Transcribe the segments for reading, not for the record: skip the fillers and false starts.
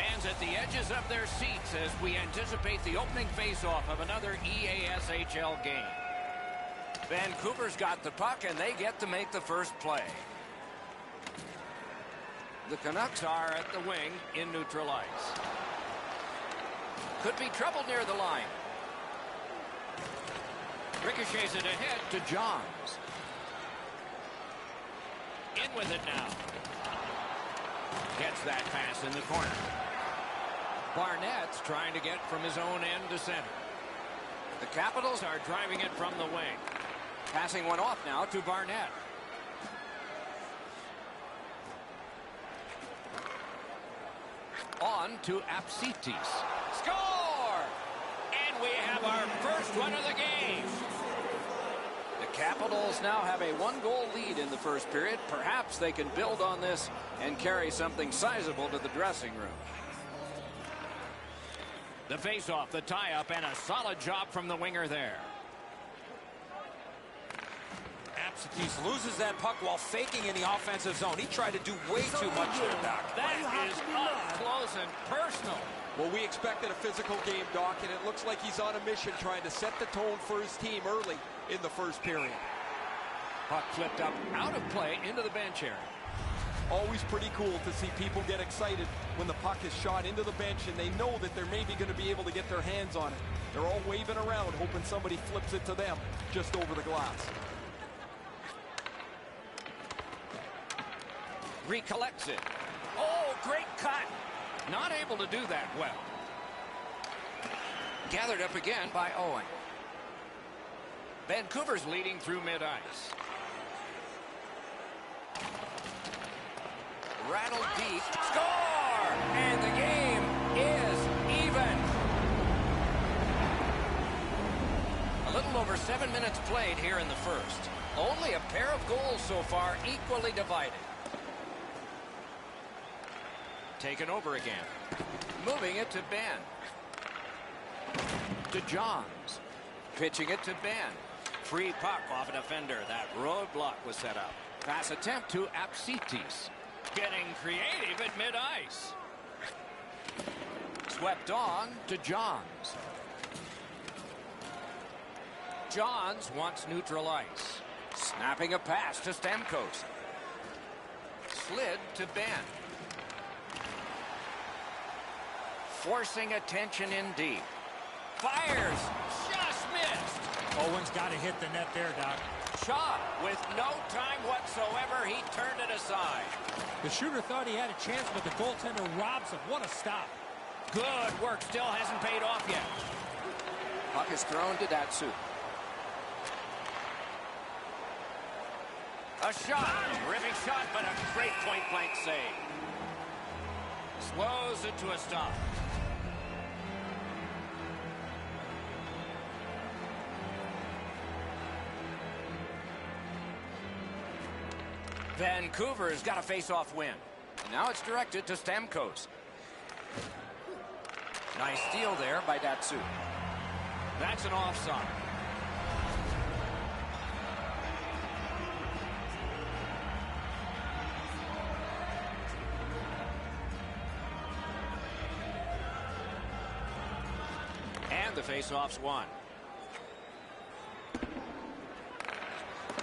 Fans at the edges of their seats as we anticipate the opening face-off of another EASHL game. Vancouver's got the puck, and they get to make the first play. The Canucks are at the wing in neutral ice. Could be trouble near the line. Ricochets it ahead to Johns. In with it now. Gets that pass in the corner. Barnett's trying to get from his own end to center. The Capitals are driving it from the wing. Passing one off now to Barnett. On to Apsitis. Score! And we have our first one of the game. The Capitals now have a one-goal lead in the first period. Perhaps they can build on this and carry something sizable to the dressing room. The face-off, the tie-up, and a solid job from the winger there. Apsitis loses that puck while faking in the offensive zone. He tried to do way too much there, Doc. That is up close and personal. Well, we expected a physical game, Doc, and it looks like he's on a mission trying to set the tone for his team early in the first period. Puck flipped up out of play into the bench area. Always pretty cool to see people get excited when the puck is shot into the bench and they know that they're maybe going to be able to get their hands on it. They're all waving around hoping somebody flips it to them just over the glass. Recollects it. Oh, great cut. Not able to do that well. Gathered up again by Owen. Vancouver's leading through mid-ice. Rattled deep. Score! And the game is even. A little over 7 minutes played here in the first. Only a pair of goals so far, equally divided. Taken over again. Moving it to Ben. To Johns. Pitching it to Ben. Free puck off a defender. That roadblock was set up. Pass attempt to Apsitis. Getting creative at mid-ice. Swept on to Johns. Johns wants neutral ice. Snapping a pass to Stamkos. Slid to Ben. Forcing attention in deep. Fires. Just missed. Owen's got to hit the net there, Doc. Shot with no time whatsoever. He turned it aside. The shooter thought he had a chance, but the goaltender robs him. What a stop. Good work. Still hasn't paid off yet. Puck is thrown to Datsyuk. A shot. Terrific shot, but a great point-blank save. Slows it to a stop. Vancouver's got a face-off win. And now it's directed to Stamkos. Nice steal there by Datsyuk. That's an offside. And the face-off's won.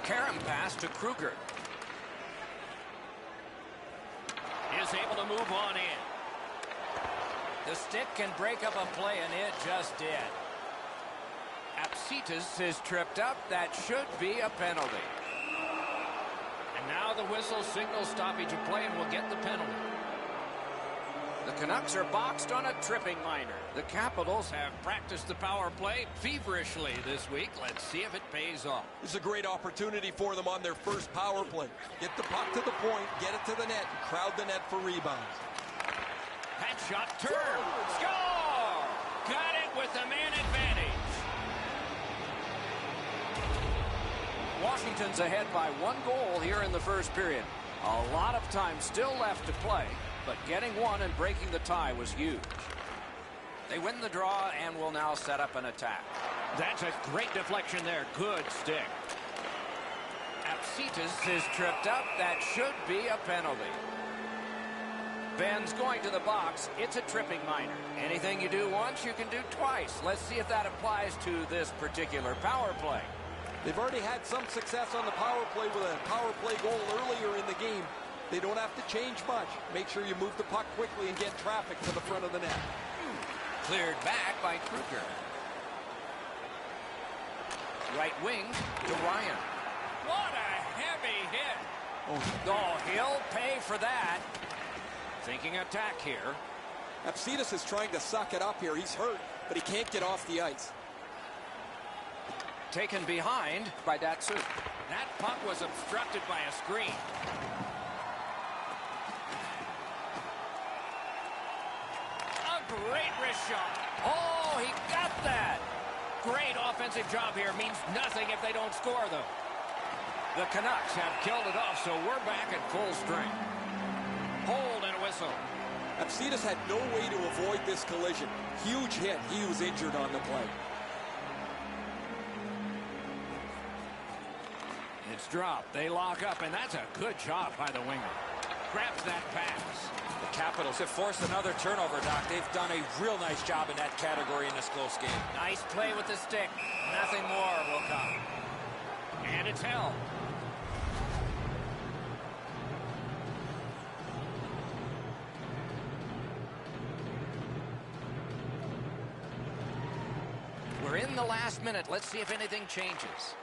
Karam pass to Kruger. Is able to move on in. The stick can break up a play, and it just did. Apsitis is tripped up. That should be a penalty. And now the whistle signals stoppage of play and will get the penalty. The Canucks are boxed on a tripping minor. The Capitals have practiced the power play feverishly this week. Let's see if it pays off. This is a great opportunity for them on their first power play. Get the puck to the point, get it to the net, and crowd the net for rebounds. That shot turned. Score! Got it with the man advantage. Washington's ahead by 1 goal here in the first period. A lot of time still left to play, but getting one and breaking the tie was huge. They win the draw and will now set up an attack. That's a great deflection there. Good stick. Apsitis is tripped up. That should be a penalty. Benz going to the box. It's a tripping minor. Anything you do once, you can do twice. Let's see if that applies to this particular power play. They've already had some success on the power play with a power play goal earlier in the game. They don't have to change much. Make sure you move the puck quickly and get traffic to the front of the net. Cleared back by Kruger. Right wing to Ryan. What a heavy hit. Oh, he'll pay for that. Thinking attack here. Apsitas is trying to suck it up here. He's hurt, but he can't get off the ice. Taken behind by Datsuk. That puck was obstructed by a screen. A great wrist shot. Oh, he got that. Great offensive job here. Means nothing if they don't score, though. The Canucks have killed it off, so we're back at full strength. Hold and a whistle. Apsitas had no way to avoid this collision. Huge hit. He was injured on the play. It's dropped. They lock up, and that's a good job by the winger. Grabs that pass. The Capitals have forced another turnover, Doc. They've done a real nice job in that category in this close game. Nice play with the stick. Nothing more will come. And it's held. We're in the last minute. Let's see if anything changes.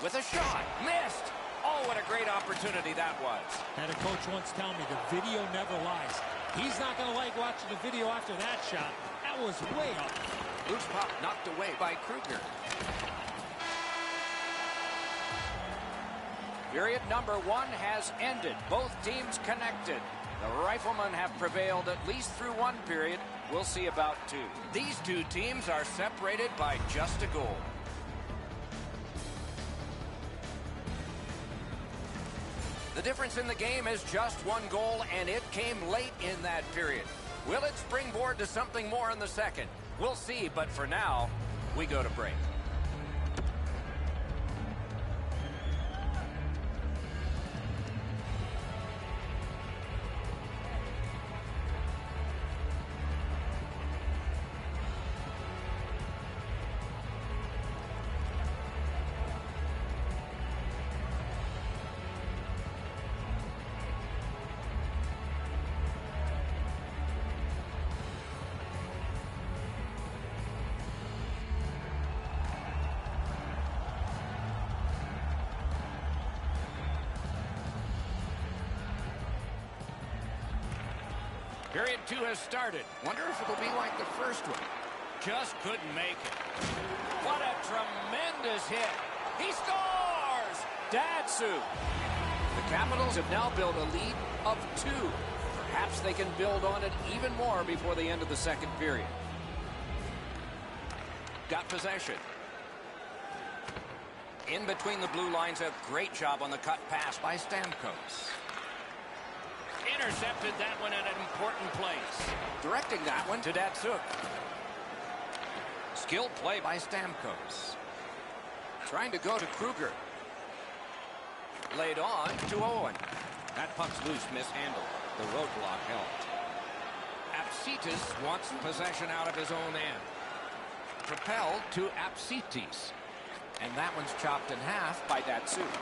With a shot. Missed. Oh, what a great opportunity that was. Had a coach once tell me the video never lies. He's not going to like watching the video after that shot. That was way off. Loose puck knocked away by Kruger. Period number 1 has ended. Both teams connected. The Riflemen have prevailed at least through one period. We'll see about two. These two teams are separated by just a goal. The difference in the game is just one goal, and it came late in that period. Will it springboard to something more in the second? We'll see, but for now, we go to break. Period 2 has started. Wonder if it'll be like the first one. Just couldn't make it. What a tremendous hit. He scores! Datsuk. The Capitals have now built a lead of 2. Perhaps they can build on it even more before the end of the second period. Got possession. In between the blue lines, a great job on the cut pass by Stamkos. Intercepted that one at an important place. Directing that one to Datsuk. Skilled play by Stamkos. Trying to go to Kruger. Laid on to Owen. That puck's loose, mishandled. The roadblock helped. Apsitas wants possession out of his own end. Propelled to Apsitas. And that one's chopped in half by Datsuk.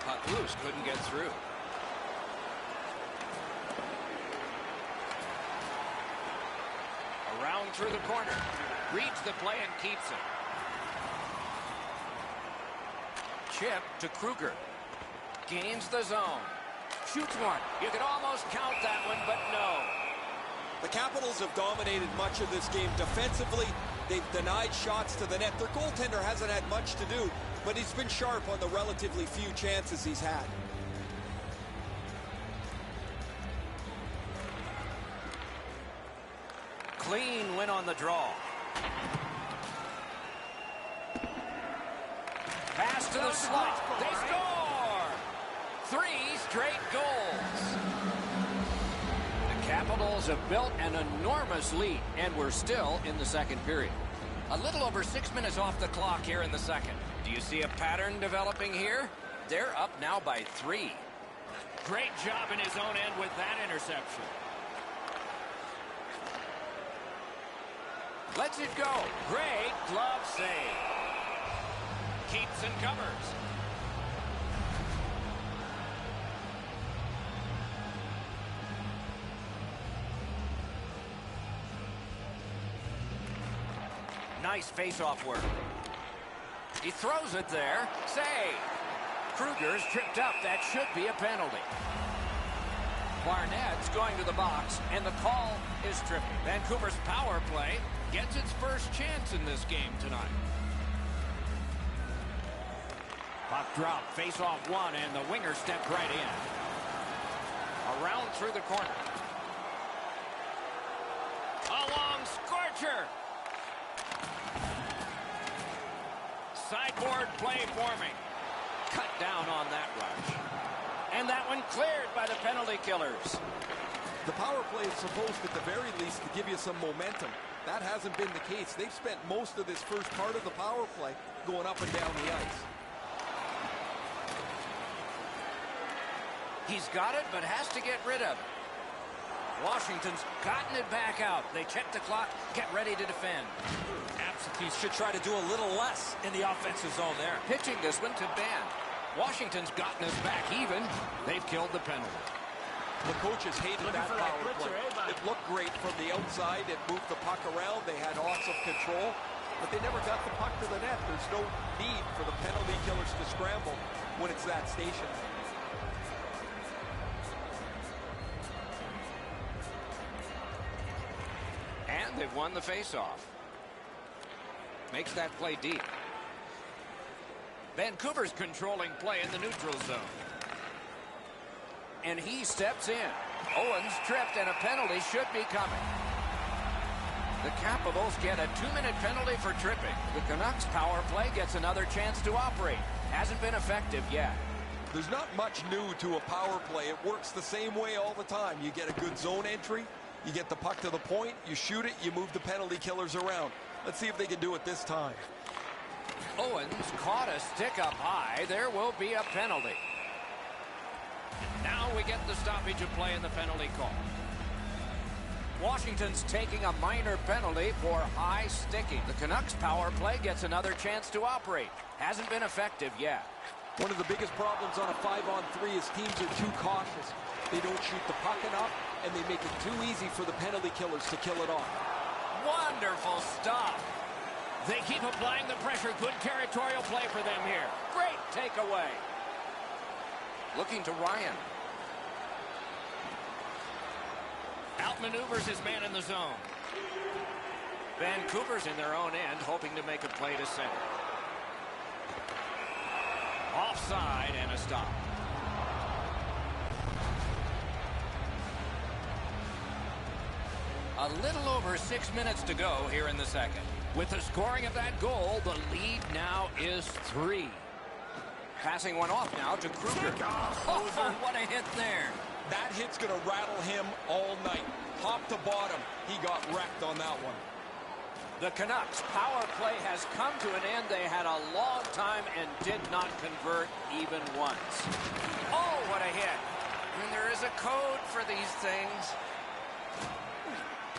Puck loose, couldn't get through. Around through the corner. Reads the play and keeps it. Chip to Kruger. Gains the zone. Shoots one. You could almost count that one, but no. The Capitals have dominated much of this game defensively. They've denied shots to the net. Their goaltender hasn't had much to do, but he's been sharp on the relatively few chances he's had. Clean win on the draw. Pass to the slot. They score! 3 straight goals. The Capitals have built an enormous lead, and we're still in the second period. A little over 6 minutes off the clock here in the second. Do you see a pattern developing here? They're up now by 3. Great job in his own end with that interception. Lets it go. Great glove save. Keeps and covers. Nice face-off work. He throws it there. Save. Kruger's tripped up. That should be a penalty. Barnett's going to the box, and the call is tripping. Vancouver's power play gets its first chance in this game tonight. Puck drop, face-off one, and the winger stepped right in. Around through the corner. A long scorcher. Sideboard play forming. Cut down on that rush. And that one cleared by the penalty killers. The power play is supposed, at the very least, to give you some momentum. That hasn't been the case. They've spent most of this first part of the power play going up and down the ice. He's got it, but has to get rid of it. Washington's gotten it back out. They check the clock, get ready to defend. Absentee should try to do a little less in the offensive zone there. Pitching this one to Ben. Washington's gotten us back even. They've killed the penalty. The coaches hated that power play. It looked great from the outside. It moved the puck around. They had awesome control, but they never got the puck to the net. There's no need for the penalty killers to scramble when it's that station. And they've won the faceoff. Makes that play deep. Vancouver's controlling play in the neutral zone. And he steps in. Owens tripped, and a penalty should be coming. The Capitals get a 2-minute penalty for tripping. The Canucks power play gets another chance to operate. Hasn't been effective yet. There's not much new to a power play. It works the same way all the time. You get a good zone entry, you get the puck to the point, you shoot it, you move the penalty killers around. Let's see if they can do it this time. Owens caught a stick up high. There will be a penalty. Now we get the stoppage of play in the penalty call. Washington's taking a minor penalty for high sticking. The Canucks power play gets another chance to operate. Hasn't been effective yet. One of the biggest problems on a 5-on-3 is teams are too cautious. They don't shoot the puck enough, and they make it too easy for the penalty killers to kill it off. Wonderful stop. They keep applying the pressure. Good territorial play for them here. Great takeaway. Looking to Ryan. Outmaneuvers his man in the zone. Vancouver's in their own end, hoping to make a play to center. Offside and a stop. A little over 6 minutes to go here in the second. With the scoring of that goal, the lead now is 3. Passing one off now to Kruger. Oh, what a hit there. That hit's going to rattle him all night. Top to bottom, he got wrecked on that one. The Canucks power play has come to an end. They had a long time and did not convert even once. Oh, what a hit. And there is a code for these things.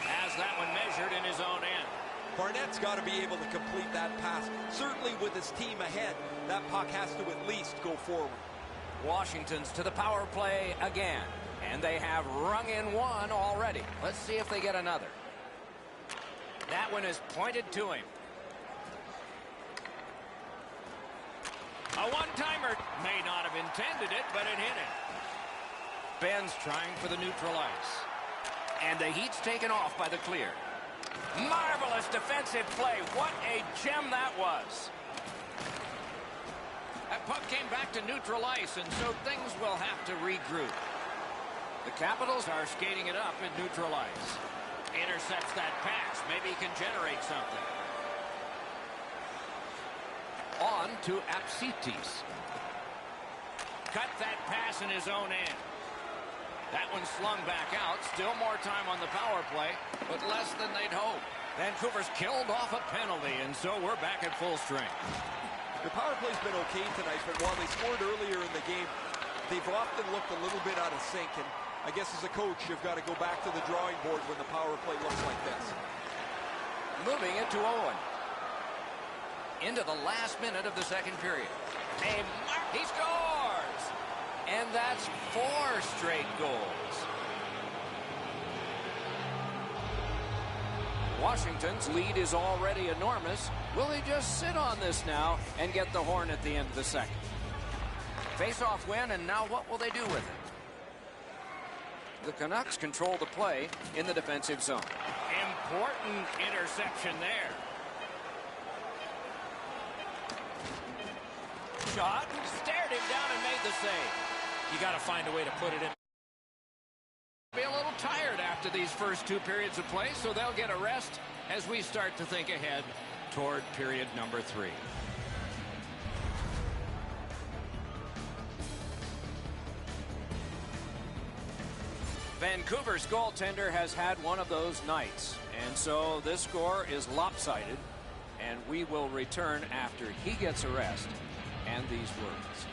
Has that one measured in his own end. Barnett's got to be able to complete that pass. Certainly with his team ahead, that puck has to at least go forward. Washington's to the power play again. And they have rung in one already. Let's see if they get another. That one is pointed to him. A one-timer. May not have intended it, but it hit him. Ben's trying for the neutral ice. And the heat's taken off by the clear. Marvelous defensive play. What a gem that was. That puck came back to neutral ice, and so things will have to regroup. The Capitals are skating it up in neutral ice. Intercepts that pass. Maybe he can generate something. On to Apsitis. Cut that pass in his own end. That one slung back out. Still more time on the power play, but less than they'd hoped. Vancouver's killed off a penalty, and so we're back at full strength. The power play's been okay tonight, but while they scored earlier in the game, they've often looked a little bit out of sync, and I guess as a coach, you've got to go back to the drawing board when the power play looks like this. Moving it to Owen. Into the last minute of the second period. He scores! And that's 4 straight goals. Washington's lead is already enormous. Will they just sit on this now and get the horn at the end of the second? Face-off win, and now what will they do with it? The Canucks control the play in the defensive zone. Important interception there. Shot, stared him down and made the save. You got to find a way to put it in. Be a little tired after these first 2 periods of play, so they'll get a rest as we start to think ahead toward period number 3. Vancouver's goaltender has had one of those nights, and so this score is lopsided, and we will return after he gets a rest and these words.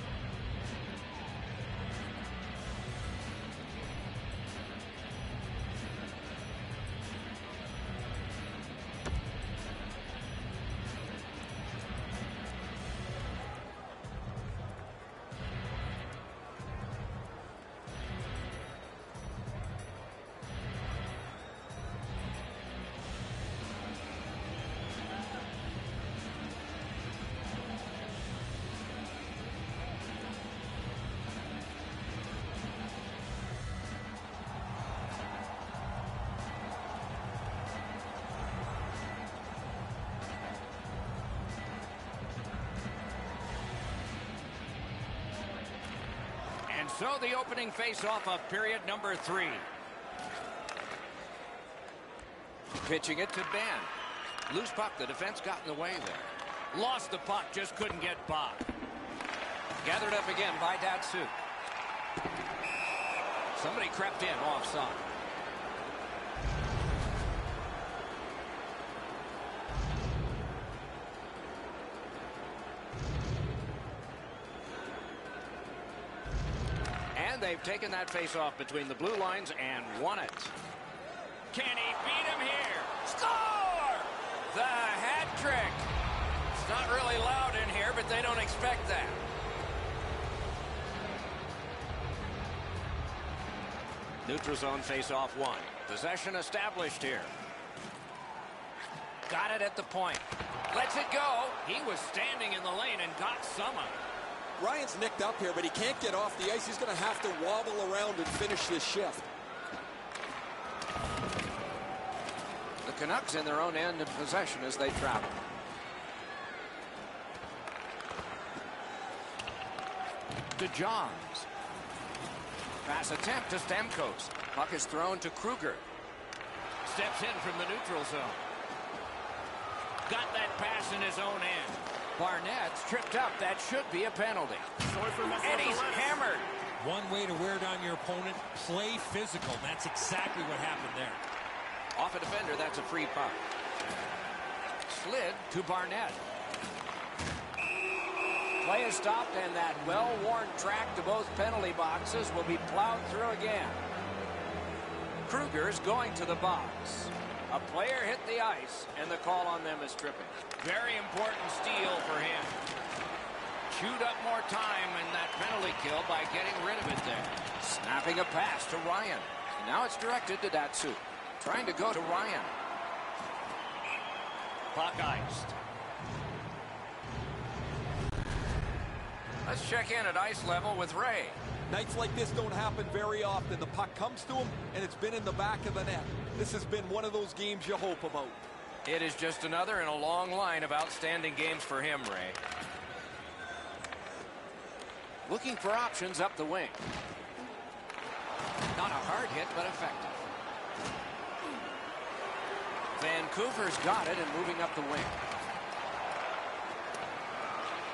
So the opening face-off of period number 3. Pitching it to Ben. Loose puck. The defense got in the way there. Lost the puck. Just couldn't get by. Gathered up again by Datsuk. Somebody crept in offside. They've taken that face-off between the blue lines and won it. Can he beat him here? Score! The hat trick. It's not really loud in here, but they don't expect that. Neutral zone face-off 1. Possession established here. Got it at the point. Lets it go. He was standing in the lane and got some of it. Ryan's nicked up here, but he can't get off the ice. He's going to have to wobble around and finish this shift. The Canucks in their own end of possession as they travel. To Johns. Pass attempt to Stamkos. Puck is thrown to Kruger. Steps in from the neutral zone. Got that pass in his own end. Barnett's tripped up. That should be a penalty. And he's hammered. One way to wear down your opponent, play physical. That's exactly what happened there. Off a defender, that's a free puck. Slid to Barnett. Play is stopped, and that well-worn track to both penalty boxes will be plowed through again. Kruger's going to the box. A player hit the ice, and the call on them is tripping. Very important steal for him. Chewed up more time in that penalty kill by getting rid of it there. Snapping a pass to Ryan. And now it's directed to Datsuk. Trying to go to Ryan. Puck iced. Let's check in at ice level with Ray. Nights like this don't happen very often. The puck comes to him, and it's been in the back of the net. This has been one of those games you hope about. It is just another in a long line of outstanding games for him, Ray. Looking for options up the wing. Not a hard hit, but effective. Vancouver's got it and moving up the wing.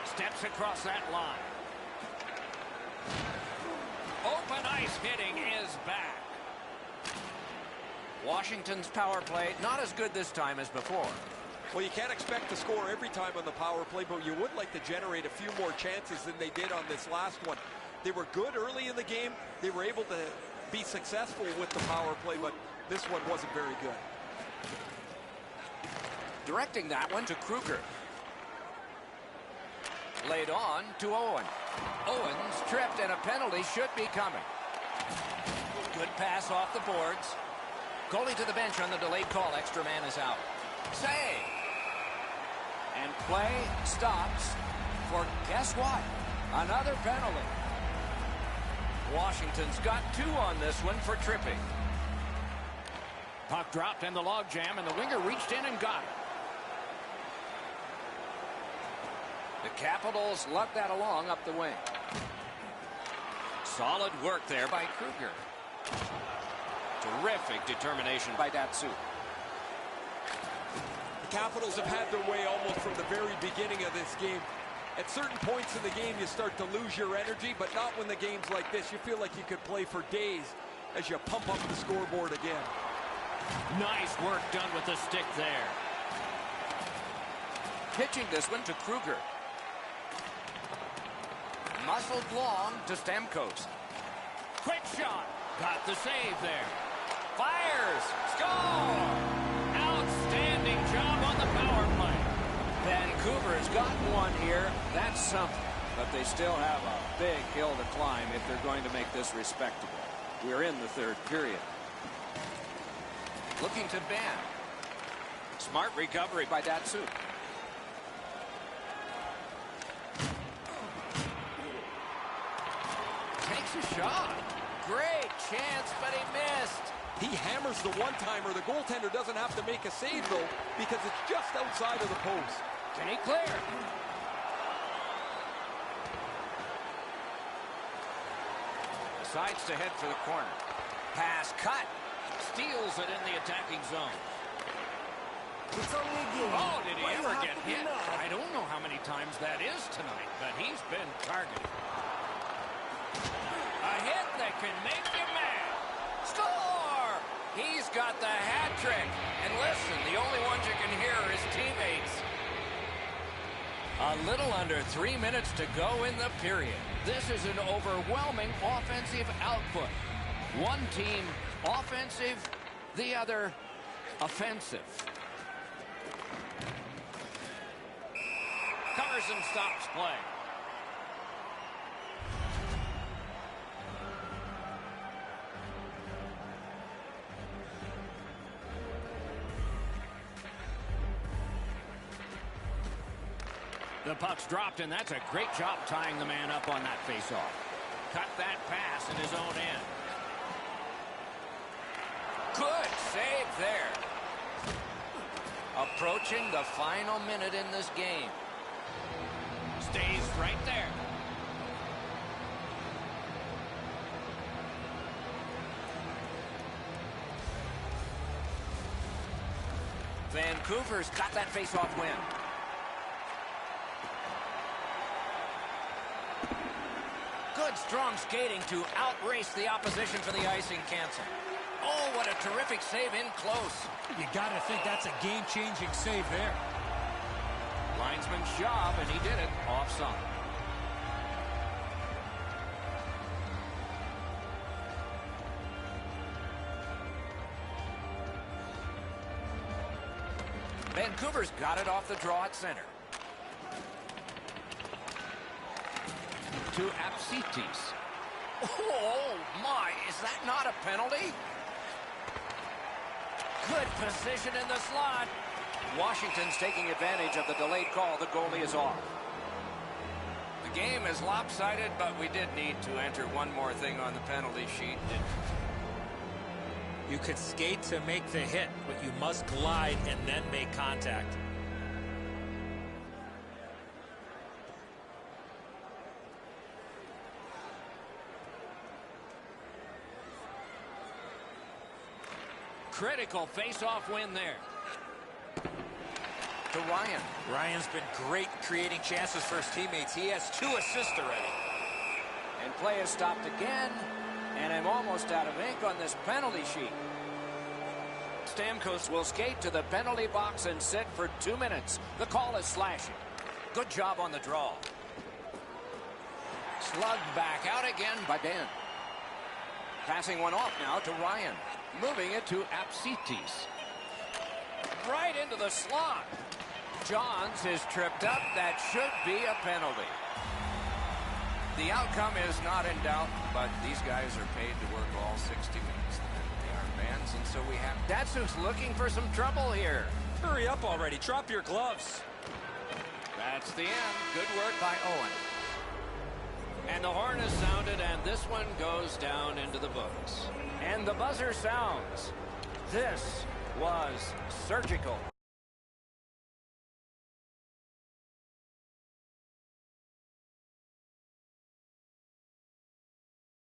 Steps across that line. Open ice hitting is back. Washington's power play not as good this time as before. Well, you can't expect to score every time on the power play, but you would like to generate a few more chances than they did on this last one. They were good early in the game. They were able to be successful with the power play, but this one wasn't very good. Directing that one to Kruger. Laid on to Owen. Owens tripped, and a penalty should be coming. Good pass off the boards. Goalie to the bench on the delayed call. Extra man is out. Save. And play stops for, guess what? Another penalty. Washington's got 2 on this one for tripping. Puck dropped in the logjam, and the winger reached in and got it. The Capitals lugged that along up the wing. Solid work there by Kruger. Terrific determination by Datsyuk. The Capitals have had their way almost from the very beginning of this game. At certain points in the game, you start to lose your energy, but not when the game's like this. You feel like you could play for days as you pump up the scoreboard again. Nice work done with the stick there. Pitching this one to Kruger. Muscled long to Stamkos. Quick shot. Got the save there. Fires. Score! Outstanding job on the power play. Vancouver has got one here. That's something. But they still have a big hill to climb if they're going to make this respectable. We're in the 3rd period. Looking to Ben. Smart recovery by Datsyuk. Takes a shot. Great chance, but he missed. He hammers the one-timer. The goaltender doesn't have to make a save, though, because it's just outside of the post. Can he clear? Decides to head for the corner. Pass cut. Steals it in the attacking zone. It's only a game. Oh, did he Why you ever have get to be hit? mad? I don't know how many times that is tonight, but he's been targeted. A hit that can make you mad. Score! He's got the hat trick. And listen, the only ones you can hear are his teammates. A little under 3 minutes to go in the period. This is an overwhelming offensive output. One team offensive, the other offensive. Covers and stops play. The puck's dropped, and that's a great job tying the man up on that faceoff. Cut that pass in his own end. Good save there. Approaching the final minute in this game. Stays right there. Vancouver's got that faceoff win. Good strong skating to outrace the opposition for the icing cancel. Oh, what a terrific save in close. You got to think that's a game-changing save there. Linesman's job, and he did it offside. Vancouver's got it off the draw at center. To Apsitis. Oh, my. Is that not a penalty? Good position in the slot. Washington's taking advantage of the delayed call. The goalie is off. The game is lopsided, but we did need to enter one more thing on the penalty sheet. You could skate to make the hit, but you must glide and then make contact. Critical face-off win there. To Ryan. Ryan's been great creating chances for his teammates. He has 2 assists already. And play is stopped again. And I'm almost out of ink on this penalty sheet. Stamkos will skate to the penalty box and sit for 2 minutes. The call is slashing. Good job on the draw. Slugged back out again by Dan. Passing one off now to Ryan. Moving it to Apsitis. Right into the slot. Johns is tripped up. That should be a penalty. The outcome is not in doubt, but these guys are paid to work all 60 minutes. They are bands, and so we have... Datsyuk's looking for some trouble here. Hurry up already. Drop your gloves. That's the end. Good work by Owen. And the horn is sounded, and this one goes down into the books. And the buzzer sounds. This was surgical.